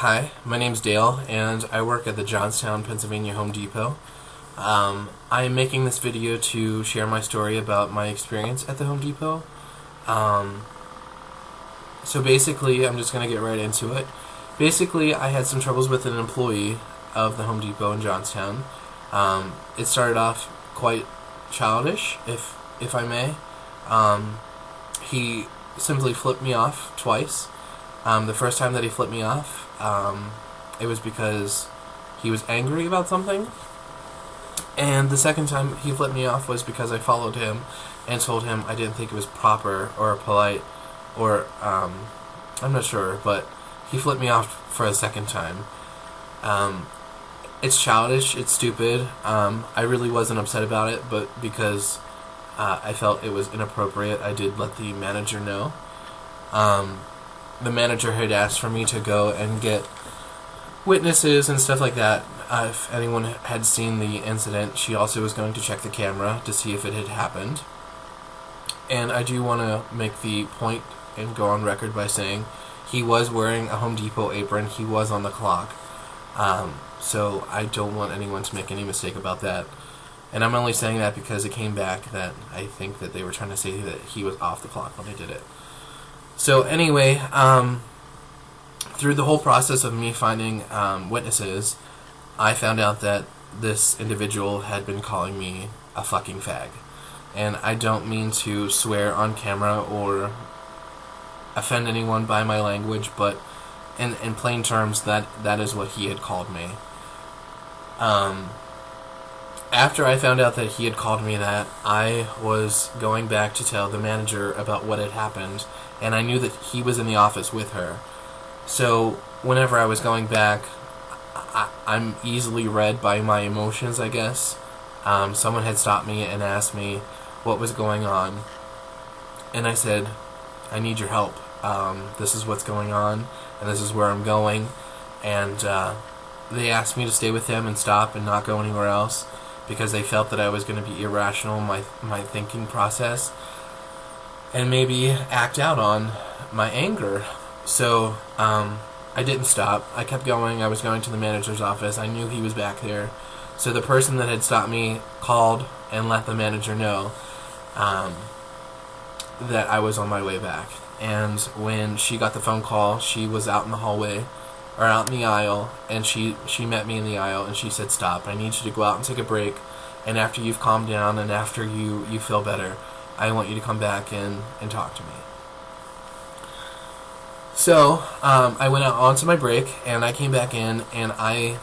Hi, my name's Dale, and I work at the Johnstown, Pennsylvania Home Depot. I am making this video to share my story about my experience at the Home Depot. So basically, I'm just going to get right into it. Basically, I had some troubles with an employee of the Home Depot in Johnstown. It started off quite childish, if I may. He simply flipped me off twice. The first time that he flipped me off, it was because he was angry about something. And the second time he flipped me off was because I followed him and told him I didn't think it was proper or polite or, I'm not sure, but he flipped me off for a second time. It's childish, it's stupid. I really wasn't upset about it, but because I felt it was inappropriate, I did let the manager know. The manager had asked for me to go and get witnesses and stuff like that. If anyone had seen the incident, she also was going to check the camera to see if it had happened. And I do want to make the point and go on record by saying he was wearing a Home Depot apron. He was on the clock. So I don't want anyone to make any mistake about that. And I'm only saying that because it came back that I think that they were trying to say that he was off the clock when they did it. So anyway, through the whole process of me finding witnesses, I found out that this individual had been calling me a fucking fag. And I don't mean to swear on camera or offend anyone by my language, but in plain terms, that is what he had called me. After I found out that he had called me that, I was going back to tell the manager about what had happened, and I knew that he was in the office with her. So whenever I was going back, I'm easily read by my emotions, I guess. Someone had stopped me and asked me what was going on, and I said, I need your help. This is what's going on, and this is where I'm going. And they asked me to stay with them and stop and not go anywhere else because they felt that I was going to be irrational in my thinking process and maybe act out on my anger. So I didn't stop. I kept going. I was going to the manager's office. I knew he was back there. So the person that had stopped me called and let the manager know that I was on my way back. And when she got the phone call, she was out in the hallway, or out in the aisle, and she met me in the aisle, and she said, stop, I need you to go out and take a break, and after you've calmed down and after you feel better, I want you to come back and talk to me. So I went out onto my break, and I came back in, and I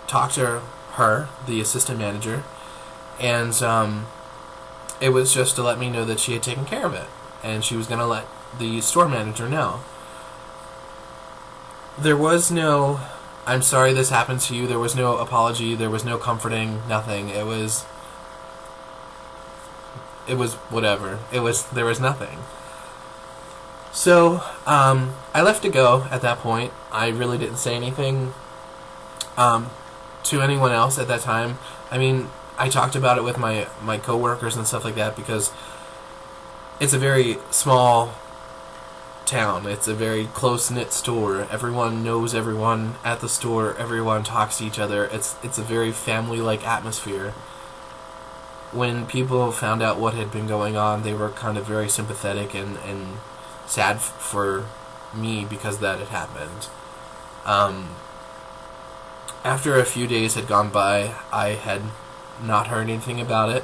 talked to her, the assistant manager, and it was just to let me know that she had taken care of it, and she was going to let the store manager know. There was no, I'm sorry this happened to you, there was no apology, there was no comforting, nothing. It was whatever. There was nothing. So, I left to go at that point. I really didn't say anything to anyone else at that time. I mean, I talked about it with my coworkers and stuff like that because it's a very small town. It's a very close-knit store. Everyone knows everyone at the store. Everyone talks to each other. It's a very family-like atmosphere. When people found out what had been going on, they were kind of very sympathetic and sad for me because that had happened. After a few days had gone by, I had not heard anything about it,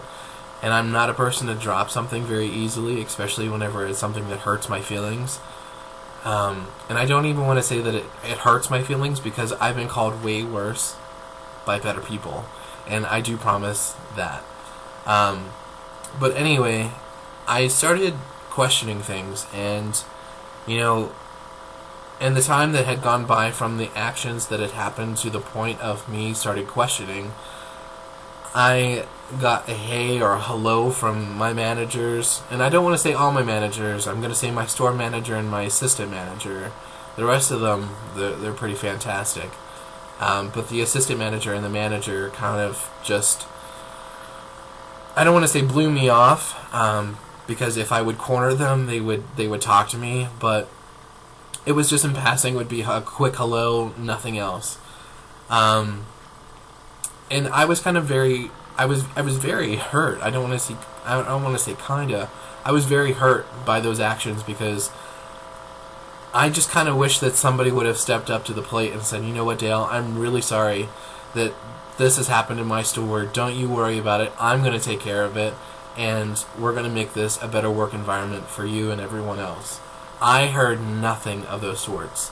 and I'm not a person to drop something very easily, especially whenever it's something that hurts my feelings. And I don't even want to say that it hurts my feelings because I've been called way worse by better people, and I do promise that. But anyway, I started questioning things, and in the time that had gone by from the actions that had happened to the point of me started questioning, I got a hey or a hello from my managers, and I don't want to say all my managers. I'm going to say my store manager and my assistant manager. The rest of them, they're pretty fantastic. But the assistant manager and the manager kind of just, I don't want to say blew me off, because if I would corner them, they would talk to me, but it was just in passing, would be a quick hello, nothing else. And I was kind of I was very hurt. I don't want to say kinda. I was very hurt by those actions because I just kind of wish that somebody would have stepped up to the plate and said, you know what, Dale, I'm really sorry that this has happened in my store. Don't you worry about it. I'm going to take care of it, and we're going to make this a better work environment for you and everyone else. I heard nothing of those sorts.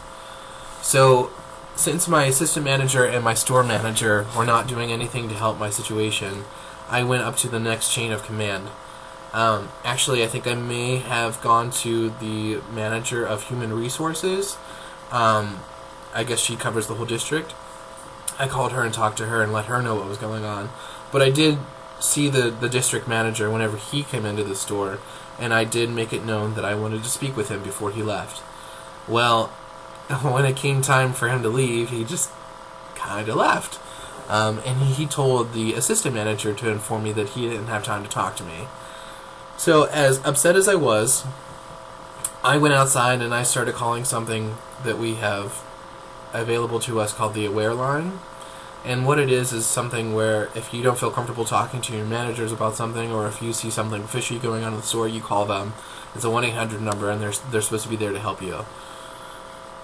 So, since my assistant manager and my store manager were not doing anything to help my situation, I went up to the next chain of command. Actually, I think I may have gone to the manager of human resources. I guess she covers the whole district. I called her and talked to her and let her know what was going on. But I did see the district manager whenever he came into the store, and I did make it known that I wanted to speak with him before he left. Well, when it came time for him to leave, he just kind of left. And he told the assistant manager to inform me that he didn't have time to talk to me. So, as upset as I was, I went outside and I started calling something that we have available to us called the Aware Line. And what it is something where if you don't feel comfortable talking to your managers about something, or if you see something fishy going on in the store, you call them. It's a 1-800 number, and they're supposed to be there to help you.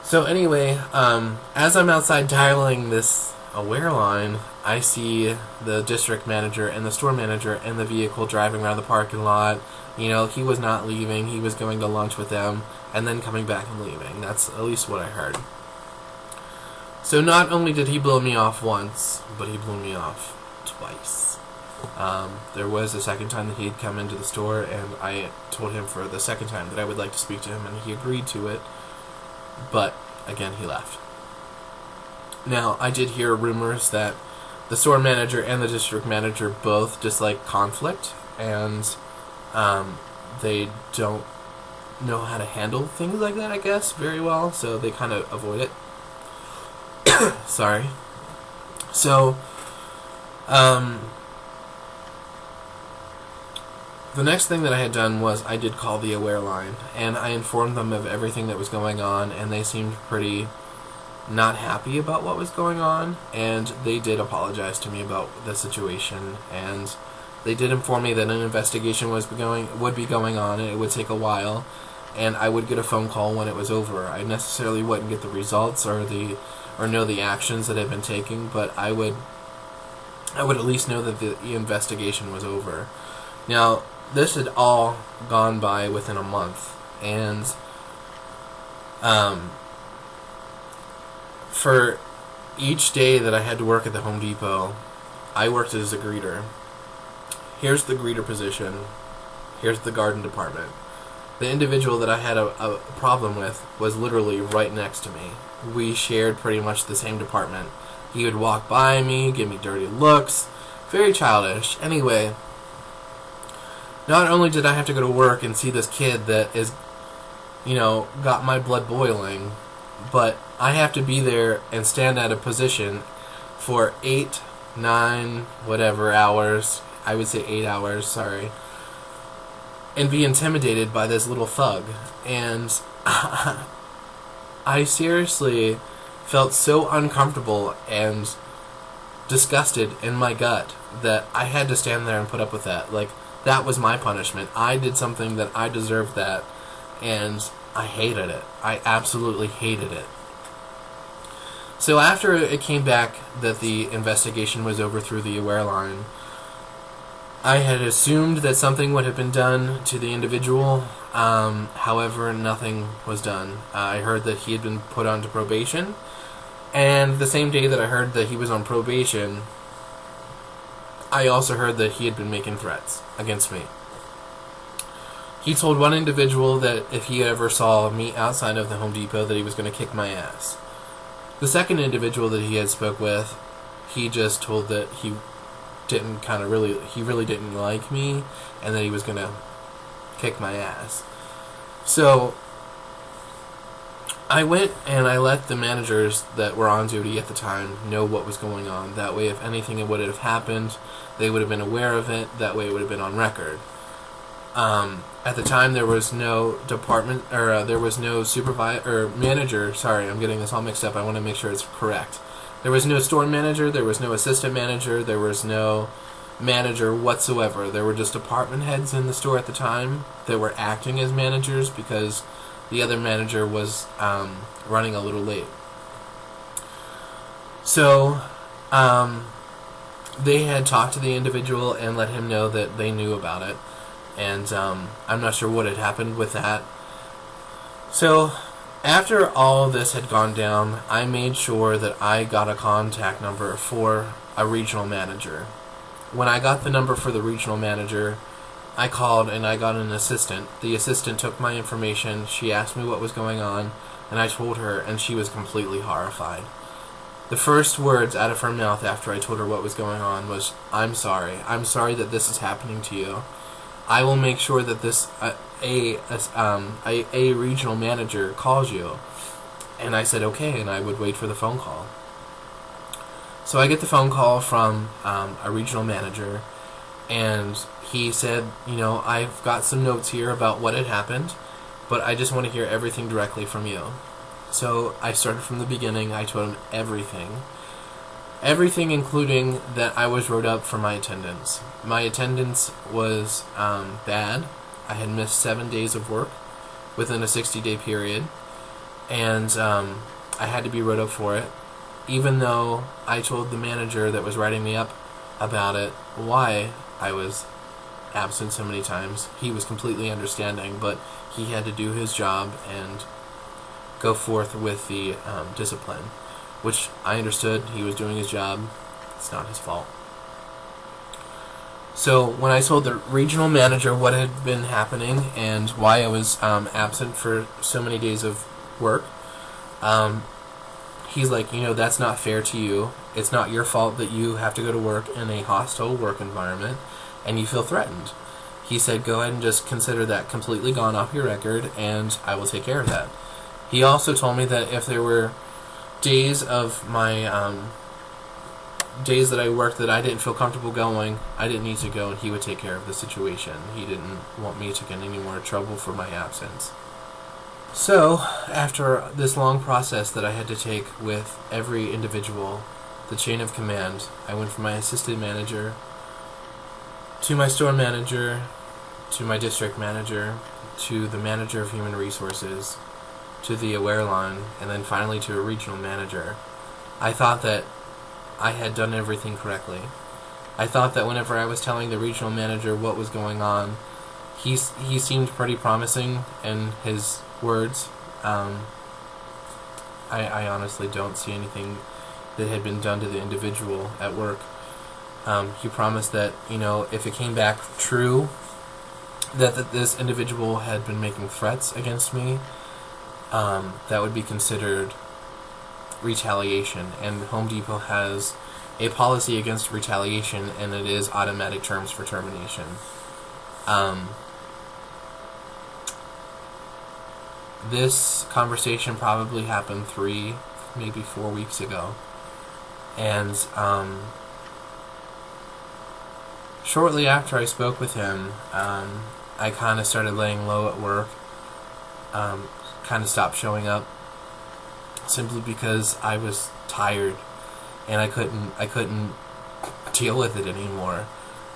So anyway, as I'm outside dialing this Aware Line, I see the district manager and the store manager in the vehicle driving around the parking lot. You know, he was not leaving. He was going to lunch with them and then coming back and leaving. That's at least what I heard. So not only did he blow me off once, but he blew me off twice. There was a second time that he had come into the store, and I told him for the second time that I would like to speak to him, and he agreed to it. But, again, he left. Now, I did hear rumors that the store manager and the district manager both dislike conflict, and they don't know how to handle things like that, I guess, very well, so they kind of avoid it. Sorry. So, the next thing that I had done was I did call the Aware Line, and I informed them of everything that was going on, and they seemed pretty not happy about what was going on, and they did apologize to me about the situation, and they did inform me that an investigation would be going on, and it would take a while, and I would get a phone call when it was over. I necessarily wouldn't get the results or know the actions that had been taken, but I would at least know that the investigation was over. Now, this had all gone by within a month, and for each day that I had to work at the Home Depot, I worked as a greeter. Here's the greeter position. Here's the garden department. The individual that I had a problem with was literally right next to me. We shared pretty much the same department. He would walk by me, give me dirty looks. Very childish. Anyway, not only did I have to go to work and see this kid that is, got my blood boiling, but I have to be there and stand at a position for 8, 9, whatever hours. I would say 8 hours, sorry. And be intimidated by this little thug. And I seriously felt so uncomfortable and disgusted in my gut that I had to stand there and put up with that. Like, that was my punishment. I did something that I deserved that, and I hated it. I absolutely hated it. So after it came back that the investigation was over through the Aware Line, I had assumed that something would have been done to the individual. However, nothing was done. I heard that he had been put onto probation, and the same day that I heard that he was on probation, I also heard that he had been making threats against me. He told one individual that if he ever saw me outside of the Home Depot that he was going to kick my ass. The second individual that he had spoke with, he just told that he really didn't like me, and that he was going to kick my ass. So I went and I let the managers that were on duty at the time know what was going on. That way, if anything would have happened, they would have been aware of it. That way, it would have been on record. At the time, there was no department, or there was no supervisor or manager. Sorry, I'm getting this all mixed up. I want to make sure it's correct. There was no store manager. There was no assistant manager. There was no manager whatsoever. There were just department heads in the store at the time that were acting as managers because the other manager was running a little late. So they had talked to the individual and let him know that they knew about it. And I'm not sure what had happened with that. So after all this had gone down, I made sure that I got a contact number for a regional manager. When I got the number for the regional manager, I called and I got an assistant. The assistant took my information, she asked me what was going on, and I told her, and she was completely horrified. The first words out of her mouth after I told her what was going on was, I'm sorry. I'm sorry that this is happening to you. I will make sure that this a regional manager calls you. And I said okay, and I would wait for the phone call. So I get the phone call from a regional manager, and he said, I've got some notes here about what had happened, but I just want to hear everything directly from you. So I started from the beginning. I told him everything. Everything, including that I was wrote up for my attendance. My attendance was bad. I had missed 7 days of work within a 60-day period, and I had to be wrote up for it, even though I told the manager that was writing me up about it why I was absent so many times. He was completely understanding, but he had to do his job and go forth with the discipline, which I understood. He was doing his job. It's not his fault. So when I told the regional manager what had been happening and why I was absent for so many days of work, he's like, that's not fair to you. It's not your fault that you have to go to work in a hostile work environment and you feel threatened. He said, go ahead and just consider that completely gone off your record, and I will take care of that. He also told me that if there were days of my days that I worked that I didn't feel comfortable going, I didn't need to go, and he would take care of the situation. He didn't want me to get any more trouble for my absence. So, after this long process that I had to take with every individual, the chain of command, I went from my assistant manager to my store manager, to my district manager, to the manager of human resources, to the aware line, and then finally to a regional manager. I thought that I had done everything correctly. I thought that whenever I was telling the regional manager what was going on, he seemed pretty promising in his words. I honestly don't see anything that had been done to the individual at work. He promised that, if it came back true that this individual had been making threats against me, that would be considered retaliation. And Home Depot has a policy against retaliation, and it is automatic terms for termination. This conversation probably happened 3, maybe 4 weeks ago. And shortly after I spoke with him, I kind of started laying low at work, kind of stopped showing up, simply because I was tired and I couldn't deal with it anymore.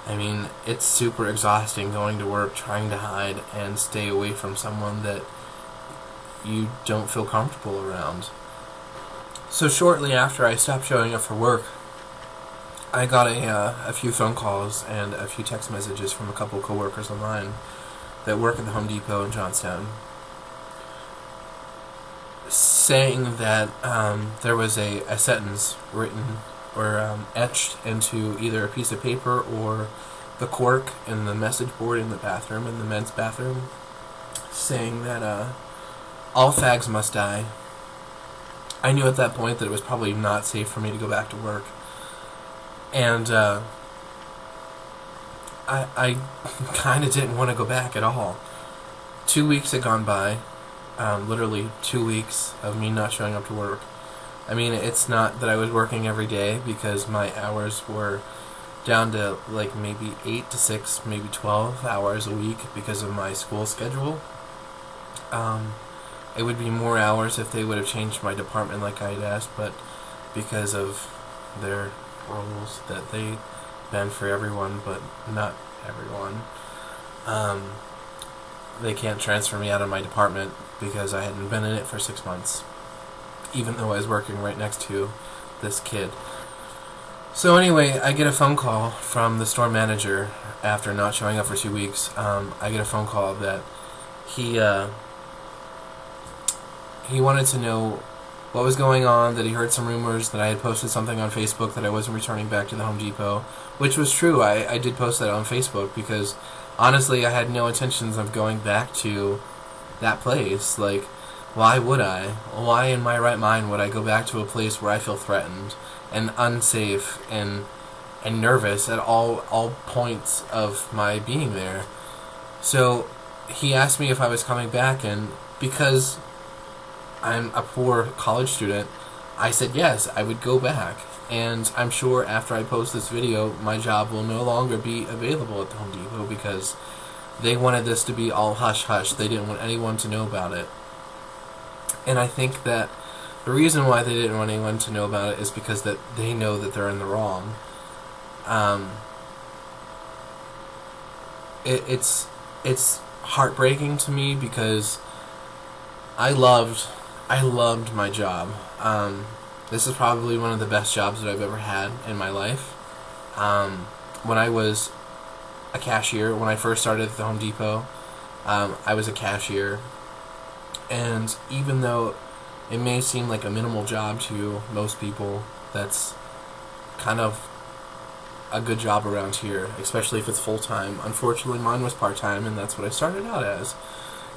I mean, it's super exhausting going to work, trying to hide and stay away from someone that you don't feel comfortable around. So shortly after I stopped showing up for work, I got a few phone calls and a few text messages from a couple coworkers of mine that work at the Home Depot in Johnstown, saying that there was a sentence written or etched into either a piece of paper or the cork in the message board in the bathroom, in the men's bathroom, saying that all fags must die. I knew at that point that it was probably not safe for me to go back to work. And I kind of didn't want to go back at all. 2 weeks had gone by, literally 2 weeks of me not showing up to work. I mean, it's not that I was working every day, because my hours were down to like maybe 8 to 6, maybe 12 hours a week because of my school schedule. It would be more hours if they would have changed my department like I'd asked, but because of their rules that they bend for everyone, but not everyone, they can't transfer me out of my department because I hadn't been in it for 6 months, even though I was working right next to this kid. So anyway, I get a phone call from the store manager after not showing up for 2 weeks. I get a phone call that he wanted to know what was going on, that he heard some rumors that I had posted something on Facebook that I wasn't returning back to the Home Depot, which was true. I did post that on Facebook because honestly I had no intentions of going back to that place. Like, why would I? Why in my right mind would I go back to a place where I feel threatened and unsafe and nervous at all points of my being there? So he asked me if I was coming back, and because I'm a poor college student, I said yes, I would go back. And I'm sure after I post this video, my job will no longer be available at the Home Depot because they wanted this to be all hush-hush. They didn't want anyone to know about it. And I think that the reason why they didn't want anyone to know about it is because that they know that they're in the wrong. It's heartbreaking to me because I loved my job. This is probably one of the best jobs that I've ever had in my life. When I was a cashier, when I first started at the Home Depot, I was a cashier. And even though it may seem like a minimal job to most people, that's kind of a good job around here, especially if it's full-time. Unfortunately, mine was part-time, and that's what I started out as.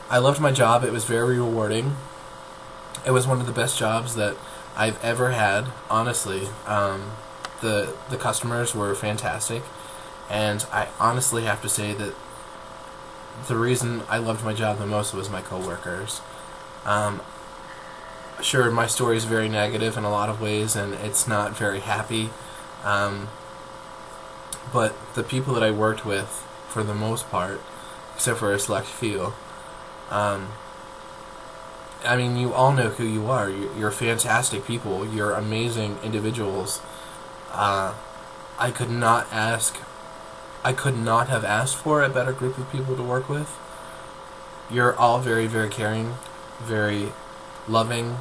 I loved my job. It was very rewarding. It was one of the best jobs that I've ever had, honestly. The customers were fantastic, and I honestly have to say that the reason I loved my job the most was my coworkers. Sure, my story is very negative in a lot of ways, and it's not very happy, but the people that I worked with, for the most part, except for a select few, I mean, you all know who you are. You're fantastic people. You're amazing individuals. I could not have asked for a better group of people to work with. You're all very, very caring, very loving,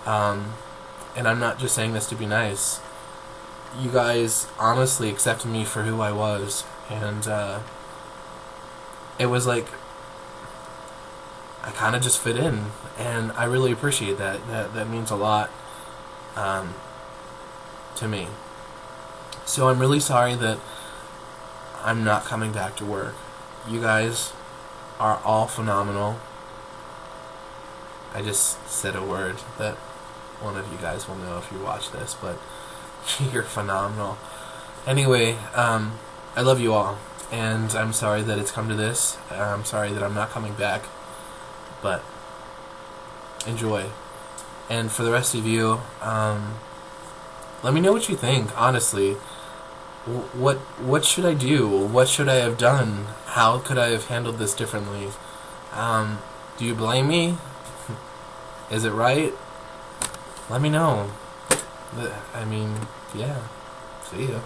and I'm not just saying this to be nice. You guys honestly accepted me for who I was, and it was like I kind of just fit in, and I really appreciate that. That means a lot to me. So I'm really sorry that I'm not coming back to work. You guys are all phenomenal. I just said a word that one of you guys will know if you watch this, but you're phenomenal. Anyway, I love you all, and I'm sorry that it's come to this. I'm sorry that I'm not coming back, but enjoy. And for the rest of you, let me know what you think, honestly. What should I do? What should I have done? How could I have handled this differently? Do you blame me? Is it right? Let me know. I mean, yeah. See ya.